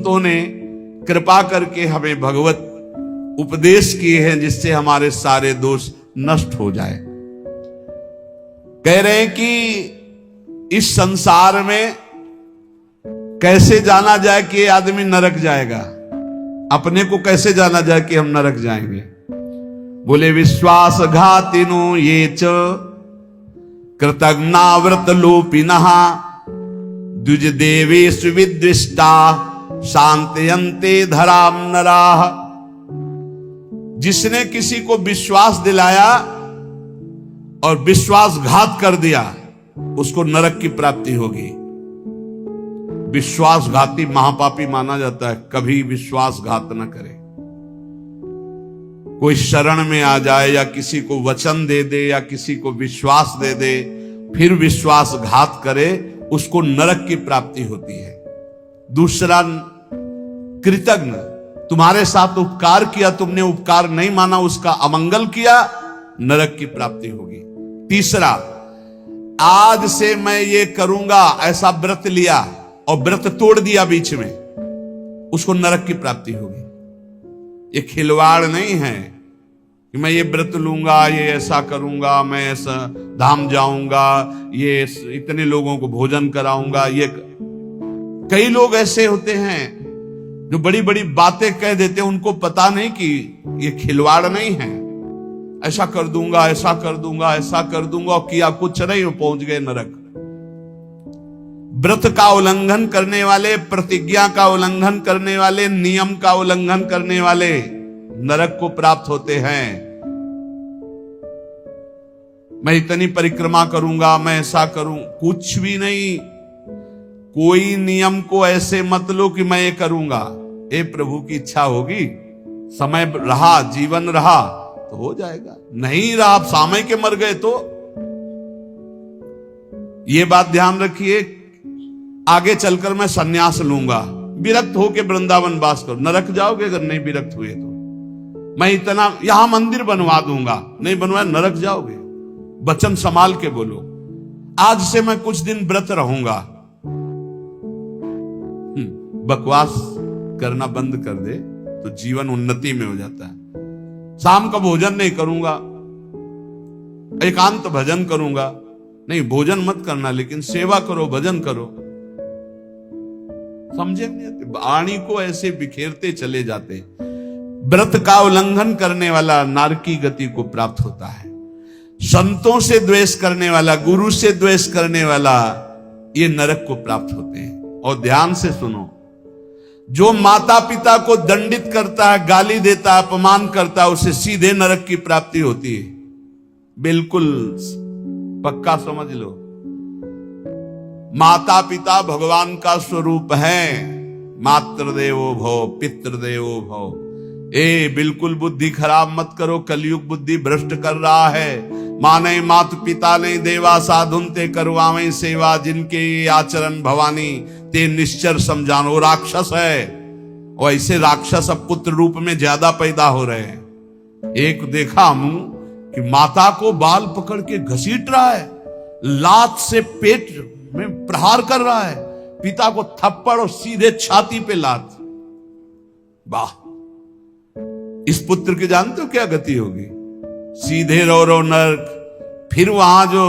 संतों ने कृपा करके हमें भगवत उपदेश किए हैं, जिससे हमारे सारे दोष नष्ट हो जाए। कह रहे हैं कि इस संसार में कैसे जाना जाए कि ये आदमी नरक जाएगा, अपने को कैसे जाना जाए कि हम नरक जाएंगे। बोले विश्वासघातिनो ये च कृतज्ञाव्रत लोपिनः द्विज देवेषु विद्विष्टा शांतयन्ते धराम नराः। जिसने किसी को विश्वास दिलाया और विश्वासघात कर दिया, उसको नरक की प्राप्ति होगी। विश्वासघाती महापापी माना जाता है, कभी विश्वासघात न करे। कोई शरण में आ जाए या किसी को वचन दे दे या किसी को विश्वास दे दे, फिर विश्वासघात करे, उसको नरक की प्राप्ति होती है। दूसरा, कृतज्ञ, तुम्हारे साथ उपकार किया, तुमने उपकार नहीं माना, उसका अमंगल किया, नरक की प्राप्ति होगी। तीसरा, आज से मैं ये करूंगा ऐसा व्रत लिया और व्रत तोड़ दिया बीच में, उसको नरक की प्राप्ति होगी। ये खिलवाड़ नहीं है कि मैं ये व्रत लूंगा, ये ऐसा करूंगा, मैं ऐसा धाम जाऊंगा, ये इतने लोगों को भोजन कराऊंगा। ये कई लोग ऐसे होते हैं जो बड़ी बड़ी बातें कह देते हैं, उनको पता नहीं कि ये खिलवाड़ नहीं है। ऐसा कर दूंगा, ऐसा कर दूंगा, ऐसा कर दूंगा, और किया कुछ नहीं, पहुंच गए नरक। व्रत का उल्लंघन करने वाले, प्रतिज्ञा का उल्लंघन करने वाले, नियम का उल्लंघन करने वाले नरक को प्राप्त होते हैं। मैं इतनी परिक्रमा करूंगा, मैं ऐसा करूं, कुछ भी नहीं। कोई नियम को ऐसे मत लो कि मैं ये करूंगा। ए प्रभु की इच्छा होगी, समय रहा, जीवन रहा तो हो जाएगा, नहीं रहा, आप सामय के मर गए तो। ये बात ध्यान रखिए, आगे चलकर मैं सन्यास लूंगा, विरक्त होके वृंदावन वास करो, नरक जाओगे अगर नहीं विरक्त हुए तो। मैं इतना यहां मंदिर बनवा दूंगा, नहीं बनवाया नरक जाओगे। वचन संभाल के बोलो, आज से मैं कुछ दिन व्रत रहूंगा। बकवास करना बंद कर दे तो जीवन उन्नति में हो जाता है। शाम का भोजन नहीं करूंगा, एकांत भजन करूंगा। नहीं, भोजन मत करना, लेकिन सेवा करो, भजन करो। समझे नहीं? वाणी को ऐसे बिखेरते चले जाते। व्रत का उल्लंघन करने वाला नारकी गति को प्राप्त होता है। संतों से द्वेष करने वाला, गुरु से द्वेष करने वाला, ये नरक को प्राप्त होते हैं। और ध्यान से सुनो, जो माता पिता को दंडित करता है, गाली देता है, अपमान करता है, उसे सीधे नरक की प्राप्ति होती है। बिल्कुल पक्का समझ लो। माता पिता भगवान का स्वरूप है। मातृदेवो भव, पितृदेवो भव। बिल्कुल बुद्धि खराब मत करो, कलयुग बुद्धि भ्रष्ट कर रहा है। माने मात पिता ने देवा साधुन ते करवावे सेवा, जिनके ये आचरण भवानी ते निश्चर समझानो। राक्षस है, और ऐसे राक्षस अब पुत्र रूप में ज्यादा पैदा हो रहे हैं। एक देखा हम कि माता को बाल पकड़ के घसीट रहा है, लात से पेट में प्रहार कर रहा है, पिता को थप्पड़ और सीधे छाती पे लात। वाह, इस पुत्र की जानते हो क्या गति होगी? सीधे रो नरक। फिर वहां जो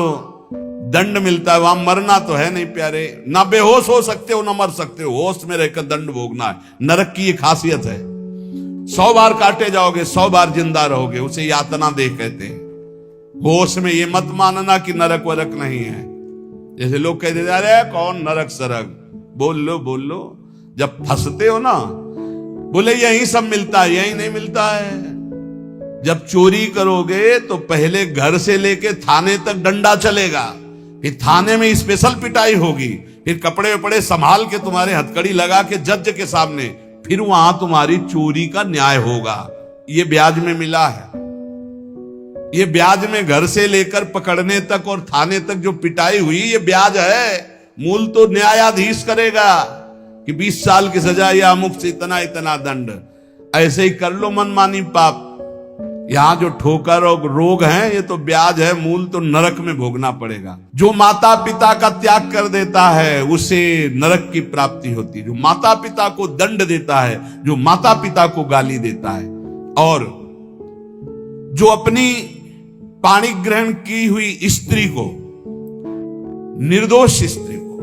दंड मिलता है, वहां मरना तो है नहीं प्यारे, ना बेहोश हो सकते हो ना मर सकते हो, होश में रहकर दंड भोगना है। नरक की ये खासियत है। 100 बार काटे जाओगे, 100 बार जिंदा रहोगे, उसे यातना देह कहते हैं। होश में ये मत मानना कि नरक वरक नहीं है। जैसे लोग कहते थे, अरे कौन नरक सरक, बोल लो। जब फंसते हो ना, बोले यही सब मिलता है, यही नहीं मिलता है। जब चोरी करोगे तो पहले घर से लेके थाने तक डंडा चलेगा, फिर थाने में स्पेशल पिटाई होगी, फिर कपड़े वपड़े संभाल के तुम्हारे हथकड़ी लगा के जज के सामने, फिर वहां तुम्हारी चोरी का न्याय होगा। ये ब्याज में मिला है। ये ब्याज में घर से लेकर पकड़ने तक और थाने तक जो पिटाई हुई, ये ब्याज है। मूल तो न्यायाधीश करेगा कि 20 साल की सजा या अमुक से इतना इतना दंड। ऐसे ही कर लो मनमानी पाप, यहां जो ठोकर और रोग हैं ये तो ब्याज है, मूल तो नरक में भोगना पड़ेगा। जो माता पिता का त्याग कर देता है उसे नरक की प्राप्ति होती है। जो माता पिता को दंड देता है, जो माता पिता को गाली देता है, और जो अपनी पाणी ग्रहण की हुई स्त्री को, निर्दोष स्त्री को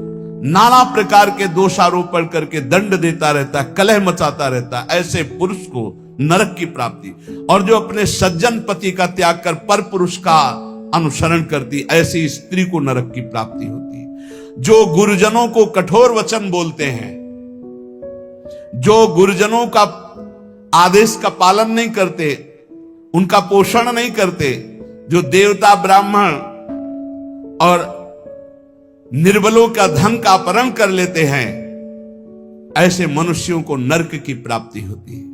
नाना प्रकार के दोषारोपण करके दंड देता रहता है, कलह मचाता रहता है, ऐसे पुरुष को नरक की प्राप्ति। और जो अपने सज्जन पति का त्याग कर पर पुरुष का अनुसरण करती, ऐसी स्त्री को नरक की प्राप्ति होती है। जो गुरुजनों को कठोर वचन बोलते हैं, जो गुरुजनों का आदेश का पालन नहीं करते, उनका पोषण नहीं करते, जो देवता ब्राह्मण और निर्बलों का धन का अपहरण कर लेते हैं, ऐसे मनुष्यों को नरक की प्राप्ति होती है।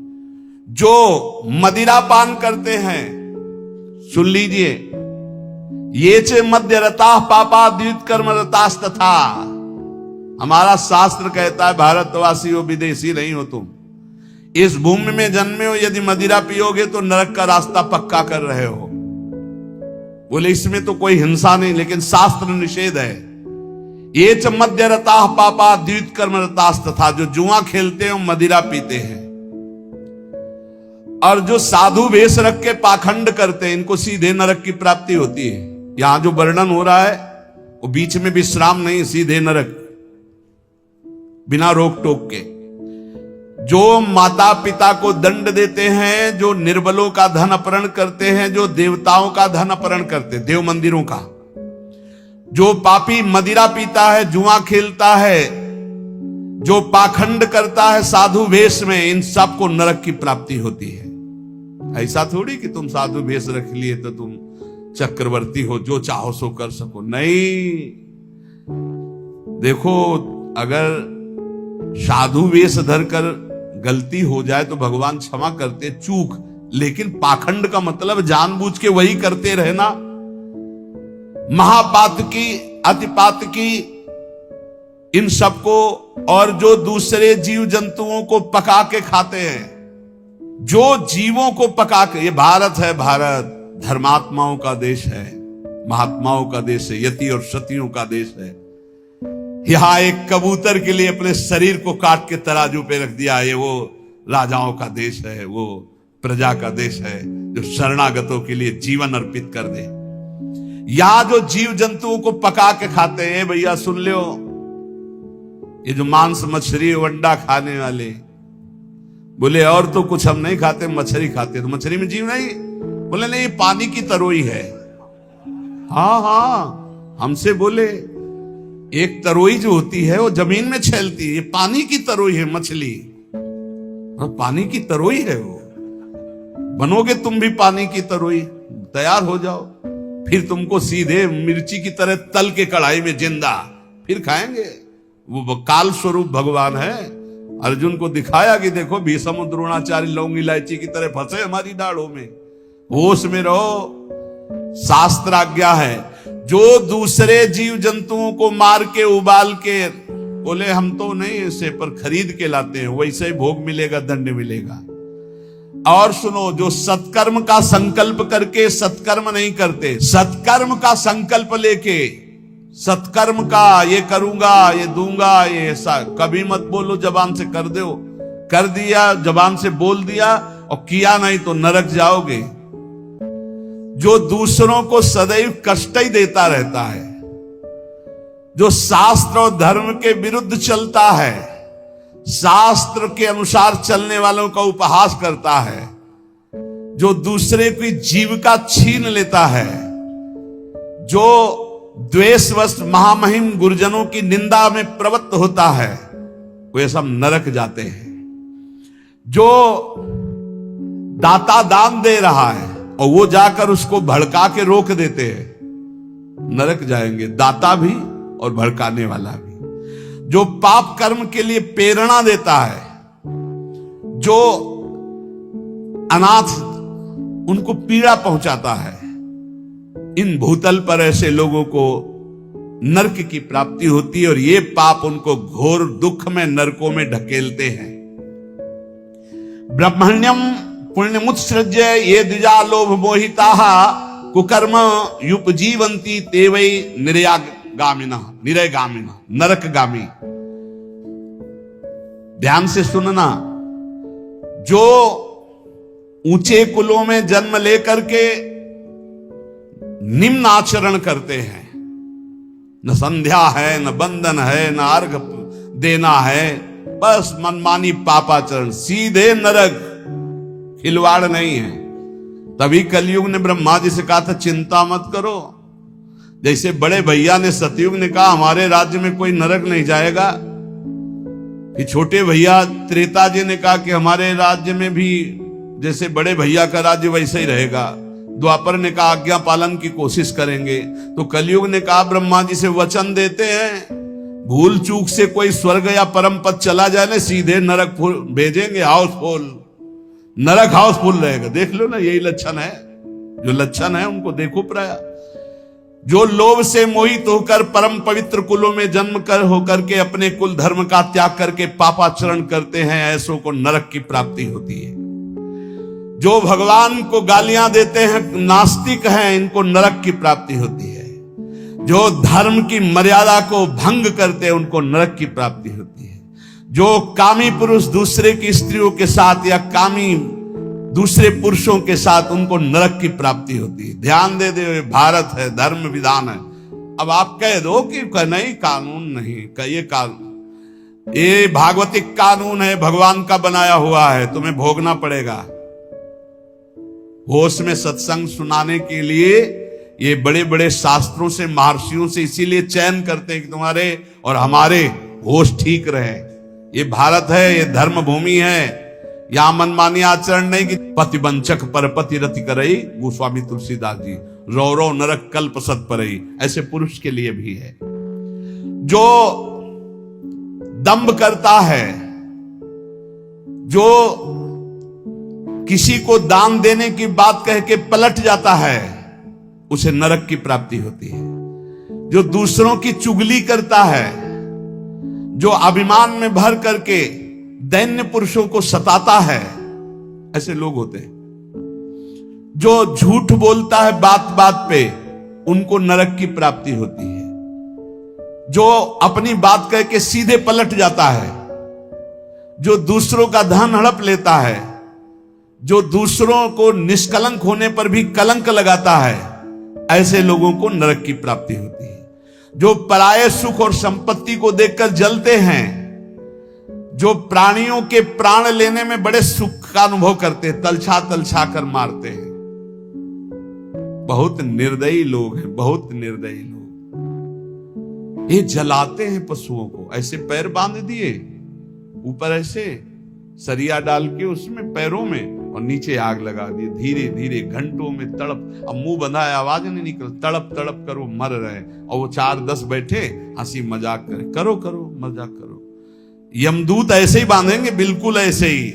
जो मदिरा पान करते हैं, सुन लीजिए, ये चे मध्य रता पापा द्वित कर्म रतास्तथा। हमारा शास्त्र कहता है भारतवासी हो, विदेशी नहीं हो तुम, इस भूमि में जन्मे हो, यदि मदिरा पियोगे तो नरक का रास्ता पक्का कर रहे हो। बोले इसमें तो कोई हिंसा नहीं, लेकिन शास्त्र निषेध है। ये च मध्य रता पापा द्वित कर्म रतास्तथा। जो जुआ खेलते हैं मदिरा पीते हैं, और जो साधु वेश रख के पाखंड करते हैं, इनको सीधे नरक की प्राप्ति होती है। यहां जो वर्णन हो रहा है वो बीच में विश्राम नहीं, सीधे नरक, बिना रोक टोक के। जो माता पिता को दंड देते हैं, जो निर्बलों का धन अपहरण करते हैं, जो देवताओं का धन अपहरण करते, देव मंदिरों का, जो पापी मदिरा पीता है, जुआ खेलता है, जो पाखंड करता है साधु वेश में, इन सबको नरक की प्राप्ति होती है। ऐसा थोड़ी कि तुम साधु वेश रख लिए तो तुम चक्रवर्ती हो, जो चाहो सो कर सको, नहीं। देखो, अगर साधु वेश धरकर गलती हो जाए तो भगवान क्षमा करते, चूक, लेकिन पाखंड का मतलब जानबूझ के वही करते रहना, महापात की, अतिपात की, इन सबको। और जो दूसरे जीव जंतुओं को पका के खाते हैं, जो जीवों को पका के, ये भारत है, भारत धर्मात्माओं का देश है, महात्माओं का देश है, यति और सतियों का देश है। यहां एक कबूतर के लिए अपने शरीर को काट के तराजू पे रख दिया, ये वो राजाओं का देश है, वो प्रजा का देश है जो शरणागतों के लिए जीवन अर्पित कर दे। यहां जो जीव जंतुओं को पका के खाते हैं, भैया सुन लो, ये जो मांस मछली अंडा खाने वाले, बोले और तो कुछ हम नहीं खाते, मछली खाते। तो मछली में जीव नहीं? बोले नहीं, पानी की तरोई है। हाँ हाँ, हमसे बोले एक तरोई जो होती है वो जमीन में छेलती है, ये पानी की तरोई है मछली। पानी की तरोई है वो। बनोगे तुम भी पानी की तरोई, तैयार हो जाओ, फिर तुमको सीधे मिर्ची की तरह तल के कढ़ाई में जिंदा फिर खाएंगे। वो काल स्वरूप भगवान है। अर्जुन को दिखाया कि देखो भीष्म द्रोणाचार्य लौंग इलायची की तरह फंसे हमारी दाढ़ों में, होश में रहो। शास्त्र आज्ञा है, जो दूसरे जीव जंतुओं को मार के उबाल के, बोले हम तो नहीं इसे पर खरीद के लाते हैं, वैसे ही भोग मिलेगा, दंड मिलेगा। और सुनो, जो सत्कर्म का संकल्प करके सत्कर्म नहीं करते, सत्कर्म का संकल्प लेके, सत्कर्म का ये करूंगा, ये दूंगा, ये ऐसा, कभी मत बोलो जबान से कर दो, कर दिया जबान से बोल दिया और किया नहीं तो नरक जाओगे। जो दूसरों को सदैव कष्ट ही देता रहता है, जो शास्त्र और धर्म के विरुद्ध चलता है, शास्त्र के अनुसार चलने वालों का उपहास करता है, जो दूसरे की जीविका छीन लेता है, जो द्वेषवश महामहिम गुरुजनों की निंदा में प्रवृत्त होता है, वे सब नरक जाते हैं। जो दाता दान दे रहा है और वो जाकर उसको भड़का के रोक देते हैं, नरक जाएंगे, दाता भी और भड़काने वाला भी। जो पाप कर्म के लिए प्रेरणा देता है, जो अनाथ उनको पीड़ा पहुंचाता है, इन भूतल पर ऐसे लोगों को नरक की प्राप्ति होती है और ये पाप उनको घोर दुख में, नरकों में ढकेलते हैं। ब्रह्मण्यम पुण्य मुत्सृज्य ये द्विजा लोभ मोहिता कुकर्म युपजीवंती तेवै निरयगामिना नरकगामी। ध्यान से सुनना, जो ऊंचे कुलों में जन्म लेकर के निम्न आचरण करते हैं, न संध्या है, न बंधन है, न अर्घ देना है, बस मनमानी पापाचरण, सीधे नरक, खिलवाड़ नहीं है। तभी कलयुग ने ब्रह्मा जी से कहा था चिंता मत करो। जैसे बड़े भैया ने सतयुग ने कहा हमारे राज्य में कोई नरक नहीं जाएगा, कि छोटे भैया त्रेता जी ने कहा कि हमारे राज्य में भी जैसे बड़े भैया का राज्य वैसे ही रहेगा। द्वापर ने कहा आज्ञा पालन की कोशिश करेंगे। तो कलयुग ने कहा ब्रह्मा जी से वचन देते हैं, भूल चूक से कोई स्वर्ग या परम पद चला जाए ना, सीधे नरक भेजेंगे, हाउसफुल, नरक हाउसफुल रहेगा। देख लो ना, यही लक्षण है, जो लक्षण है उनको देखो प्राय। जो लोभ से मोहित होकर परम पवित्र कुलों में जन्म कर होकर के अपने कुल धर्म का त्याग करके पापाचरण करते हैं, ऐसों को नरक की प्राप्ति होती है। जो भगवान को गालियां देते हैं, नास्तिक हैं, इनको नरक की प्राप्ति होती है। जो धर्म की मर्यादा को भंग करते हैं, उनको नरक की प्राप्ति होती है। जो कामी पुरुष दूसरे की स्त्रियों के साथ या कामी दूसरे पुरुषों के साथ, उनको नरक की प्राप्ति होती है। ध्यान दे दे, भारत है, धर्म विधान है। अब आप कह दो कि नहीं कानून नहीं, ये कानून, ये भागवतिक कानून है, भगवान का बनाया हुआ है, तुम्हें भोगना पड़ेगा। होश में सत्संग सुनाने के लिए ये बड़े बड़े शास्त्रों से, महर्षियों से इसीलिए चयन करते हैं कि तुम्हारे और हमारे होश ठीक रहे। ये भारत है, ये धर्म भूमि है, यहां मनमानी आचरण नहीं कि पतिवंचक परपति रति करई, गोस्वामी तुलसीदास जी, रौरव नरक कल्प सत परई, ऐसे पुरुष के लिए भी है। जो दंभ करता है, जो किसी को दान देने की बात कह के पलट जाता है, उसे नरक की प्राप्ति होती है। जो दूसरों की चुगली करता है, जो अभिमान में भर करके दैन्य पुरुषों को सताता है, ऐसे लोग होते हैं। जो झूठ बोलता है बात बात पे, उनको नरक की प्राप्ति होती है। जो अपनी बात कह के सीधे पलट जाता है, जो दूसरों का धन हड़प लेता है, जो दूसरों को निष्कलंक होने पर भी कलंक लगाता है, ऐसे लोगों को नरक की प्राप्ति होती है। जो पराये सुख और संपत्ति को देखकर जलते हैं, जो प्राणियों के प्राण लेने में बड़े सुख का अनुभव करते हैं, तलछा तलछा कर मारते हैं, बहुत निर्दयी लोग हैं, बहुत निर्दयी लोग। ये जलाते हैं पशुओं को, ऐसे पैर बांध दिए, ऊपर ऐसे सरिया डाल के उसमें पैरों में, और नीचे आग लगा दी। धीरे धीरे घंटों में तड़प, अब मुंह बंधा है, आवाज नहीं निकल, तड़प तड़प कर वो मर रहे, और वो 4-10 बैठे हंसी मजाक करें, करो करो मजाक करो। यमदूत ऐसे ही बांधेंगे, बिल्कुल ऐसे ही।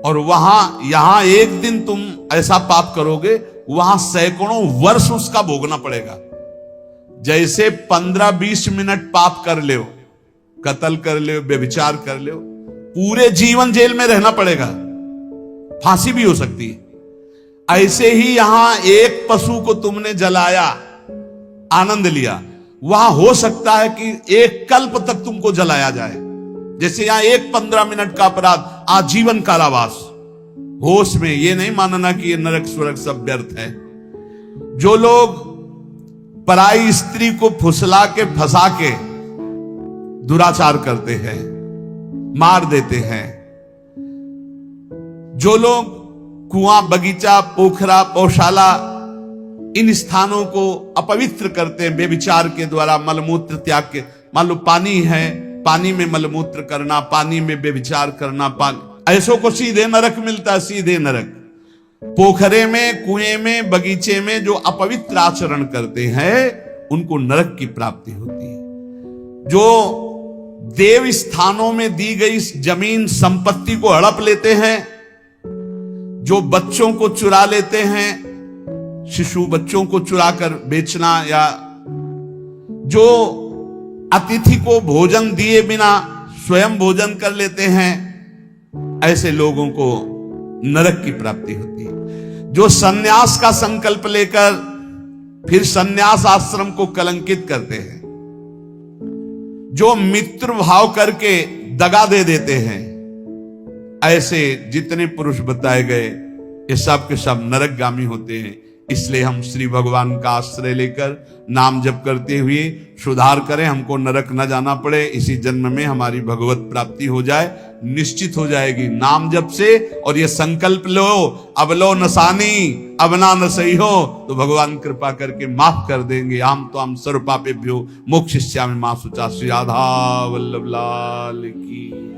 और वहां यहां एक दिन तुम ऐसा पाप करोगे, वहां सैकड़ों वर्ष उसका भोगना पड़ेगा। जैसे 15-20 मिनट पाप कर ले, कत्ल कर ले, व्यभिचार कर ले, पूरे जीवन जेल में रहना पड़ेगा, फांसी भी हो सकती है। ऐसे ही यहां एक पशु को तुमने जलाया, आनंद लिया, वहां हो सकता है कि एक कल्प तक तुमको जलाया जाए। जैसे यहां एक 15 मिनट का अपराध, आजीवन कारावास। होश में ये नहीं मानना कि ये नरक स्वर्ग सब व्यर्थ है। जो लोग पराई स्त्री को फुसला के फंसा के दुराचार करते हैं, मार देते हैं, जो लोग कुआं, बगीचा, पोखरा, पौशाला, इन स्थानों को अपवित्र करते हैं व्यभिचार के द्वारा, मलमूत्र त्याग के, मान लो पानी है, पानी में मलमूत्र करना, पानी में व्यभिचार करना, ऐसों को सीधे नरक मिलता है, सीधे नरक। पोखरे में, कुएं में, बगीचे में जो अपवित्र आचरण करते हैं, उनको नरक की प्राप्ति होती है। जो देव स्थानों में दी गई जमीन संपत्ति को हड़प लेते हैं, जो बच्चों को चुरा लेते हैं, शिशु बच्चों को चुराकर बेचना, या जो अतिथि को भोजन दिए बिना स्वयं भोजन कर लेते हैं, ऐसे लोगों को नरक की प्राप्ति होती है। जो सन्यास का संकल्प लेकर फिर सन्यास आश्रम को कलंकित करते हैं, जो मित्र भाव करके दगा दे देते हैं, ऐसे जितने पुरुष बताए गए ये सब के सब नरकगामी होते हैं। इसलिए हम श्री भगवान का आश्रय लेकर नाम जप करते हुए सुधार करें, हमको नरक न जाना पड़े, इसी जन्म में हमारी भगवत प्राप्ति हो जाए, निश्चित हो जाएगी नाम जप से। और ये संकल्प लो, अब लो नसानी अब ना न सही हो, तो भगवान कृपा करके माफ कर देंगे। हम तो हम सर्व पापेभ्यो मोक्षयिष्यामि मा शुचा। श्री राधा वल्लभ लाल की।